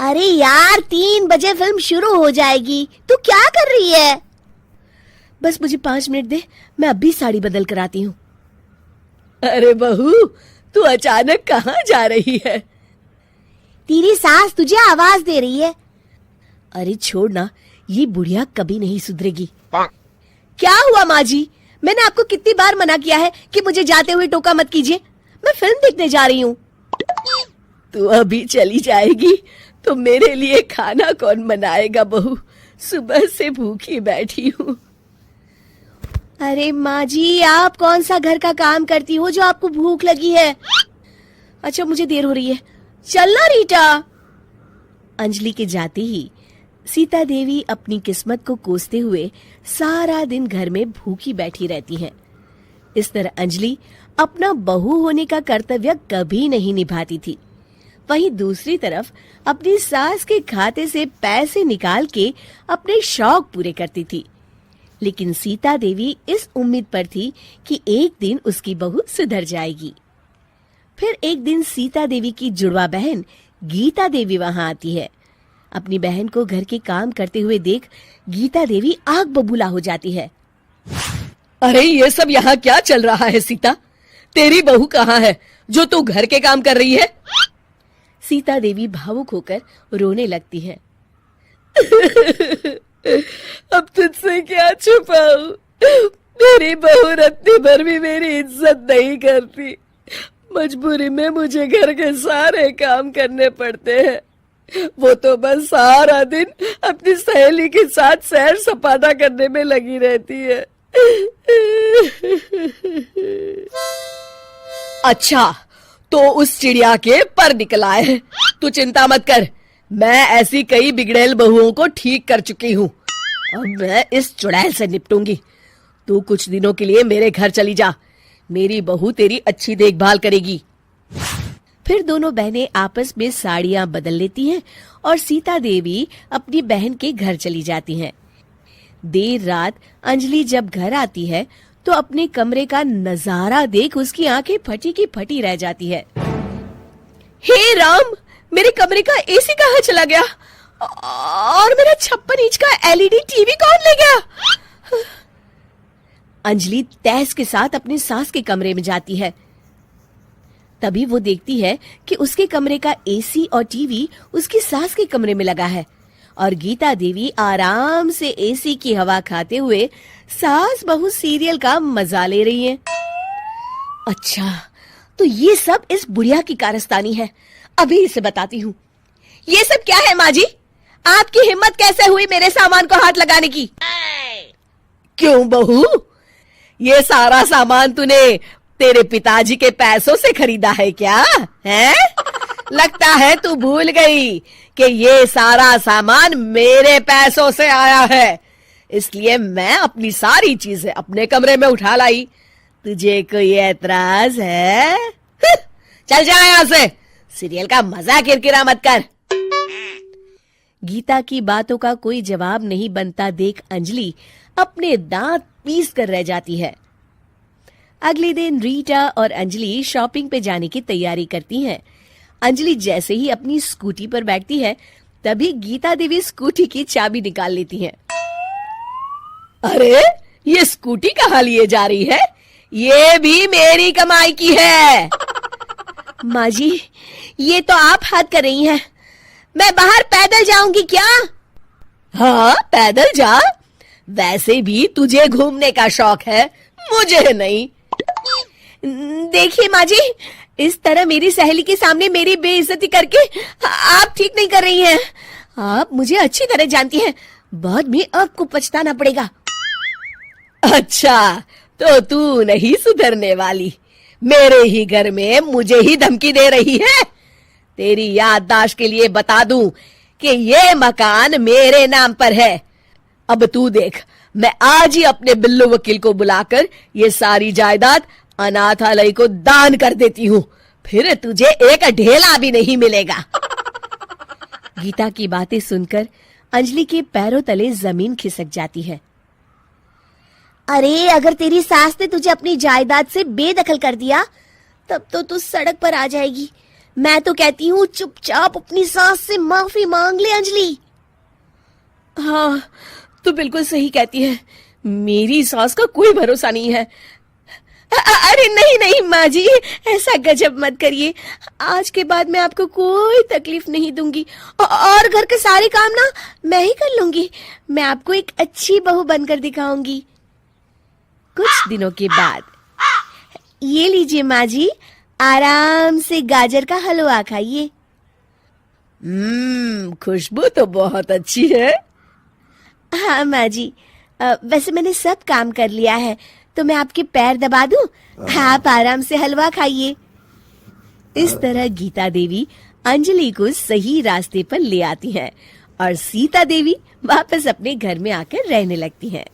अरे यार 3 बजे फिल्म शुरू हो जाएगी, तू क्या कर रही है? बस मुझे 5 मिनट दे, मैं अभी साड़ी बदल कर आती हूँ। अरे बहू, तू अचानक कहाँ जा रही है? तेरी सास तुझे आवाज दे रही है। अरे छोड़ ना, ये बुढ़िया कभी नहीं सुधरेगी। क्या हुआ माँ जी? मैंने आपको कितनी बार मना किया है कि मुझे जाते हुए टोका मत कीजिए। मैं फिल्म देखने जा रही हूँ। तू अभी चली जाएगी तो मेरे लिए खाना कौन बनाएगा बहू? सुबह से भूखी बैठी हूँ। अरे माँ जी, आप कौन सा घर का काम करती हो जो आपको भूख लगी है? अच्छा, मुझे देर हो रही है, चलना रीटा। अंजलि के जाते ही सीता देवी अपनी किस्मत को कोसते हुए सारा दिन घर में भूखी बैठी रहती हैं। इस तरह अंजलि अपना बहू होने का कर्तव्य कभी नहीं निभाती थी। वहीं दूसरी तरफ अपनी सास के खाते से पैसे निकाल के अपने शौक पूरे करती थी। लेकिन सीता देवी इस उम्मीद पर थी कि एक दिन उसकी बहू सुधर जाएगी। फिर एक दिन सीता देवी की जुड़वा बहन गीता देवी वहां आती है। अपनी बहन को घर के काम करते हुए देख गीता देवी आग बबूला हो जाती है। अरे ये सब यहाँ क्या चल रहा है सीता? तेरी बहू कहाँ है जो तू घर के काम कर रही है? सीता देवी भावुक होकर रोने लगती है। अब तुझसे क्या छुपाऊं? मेरी बहू रत्ती भर भी मेरी इज्जत नहीं करती। मजबूरी में मुझे घर के सारे काम करने पड़ते हैं। वो तो बस सारा दिन अपनी सहेली के साथ सैर सपाटा करने में लगी रहती है। अच्छा, तो उस चिड़िया के पर निकल आए। तू चिंता मत कर, मैं ऐसी कई बिगड़ैल बहुओं को ठीक कर चुकी हूँ। अब मैं इस चुड़ैल से निपटूंगी। तू कुछ दिनों के लिए मेरे घर चली जा, मेरी बहू तेरी अच्छी देखभाल करेगी। फिर दोनों बहनें आपस में साड़ियां बदल लेती हैं और सीता देवी अपनी बहन के घर चली जाती हैं। देर रात अंजलि जब घर आती है तो अपने कमरे का नजारा देख उसकी आंखें फटी की फटी रह जाती है। हे राम, मेरे कमरे का एसी कहाँ चला गया? और मेरा 56 इंच का एलईडी टीवी कौन ले गया? अंजलि तैस के साथ अपनी सास के कमरे में जाती है। तभी वो देखती है कि उसके कमरे का एसी और टीवी उसकी सास के कमरे में लगा है और गीता देवी आराम से एसी की हवा खाते हुए सास बहू सीरियल का मजा ले रही है। अच्छा, तो ये सब इस बुढ़िया की कारस्तानी है। अभी इसे बताती हूँ। ये सब क्या है माँ जी? आपकी हिम्मत कैसे हुई मेरे सामान को हाथ लगाने की? क्यों बहू, ये सारा सामान तूने तेरे पिताजी के पैसों से खरीदा है क्या? हैं? लगता है तू भूल गई कि ये सारा सामान मेरे पैसों से आया है, इसलिए मैं अपनी सारी चीजें अपने कमरे में उठा लाई। तुझे कोई एतराज है? चल जा यहाँ से, सीरियल का मजा किरकिरा मत कर। गीता की बातों का कोई जवाब नहीं बनता देख अंजलि अपने दांत पीस कर रह जाती है। अगले दिन रीटा और अंजलि शॉपिंग पे जाने की तैयारी करती हैं। अंजलि जैसे ही अपनी स्कूटी पर बैठती है तभी गीता देवी स्कूटी की चाबी निकाल लेती हैं। अरे, ये स्कूटी कहाँ लिए जा रही है? ये भी मेरी कमाई की है। माँ जी, ये तो आप हद कर रही हैं। मैं बाहर पैदल जाऊंगी क्या? हाँ, पैदल जा। वैसे भी तुझे घूमने का शौक है, मुझे नहीं। देखिए माँ जी, इस तरह मेरी सहेली के सामने मेरी बेइज्जती करके आप ठीक नहीं कर रही हैं। आप मुझे अच्छी तरह जानती हैं, बाद में आपको पछताना पड़ेगा। अच्छा, तो तू नहीं सुधरने वाली, मेरे ही घर में मुझे ही धमकी दे रही है। तेरी याददाश्त के लिए बता दूं कि ये मकान मेरे नाम पर है। अब तू देख, मैं आज ही अपने बिल्लू वकील को बुलाकर ये सारी जायदाद अनाथालय को दान कर देती हूँ, फिर तुझे एक ढेला भी नहीं मिलेगा। गीता की बातें सुनकर अंजलि के पैरों तले जमीन खिसक जाती है। अरे, अगर तेरी सास ने तुझे अपनी जायदाद से बेदखल कर दिया तब तो तू सड़क पर आ जाएगी। मैं तो कहती हूँ चुपचाप अपनी सास से माफी मांग ले अंजलि। हाँ, तू बिल्कुल सही कहती है, मेरी सास का कोई भरोसा नहीं है। अरे नहीं नहीं माँ जी, ऐसा गजब मत करिए। आज के बाद मैं आपको कोई तकलीफ नहीं दूंगी और घर के सारे काम ना मैं ही कर लूंगी। मैं आपको एक अच्छी बहू बनकर दिखाऊंगी। कुछ दिनों के बाद, ये लीजिए माँ जी, आराम से गाजर का हलवा खाइए। खुशबू तो बहुत अच्छी है। हाँ माँ जी, वैसे मैंने सब काम कर लिया है, तो मैं आपके पैर दबा दूं? आप आराम से हलवा खाइए। इस तरह गीता देवी अंजलि को सही रास्ते पर ले आती हैं और सीता देवी वापस अपने घर में आकर रहने लगती हैं।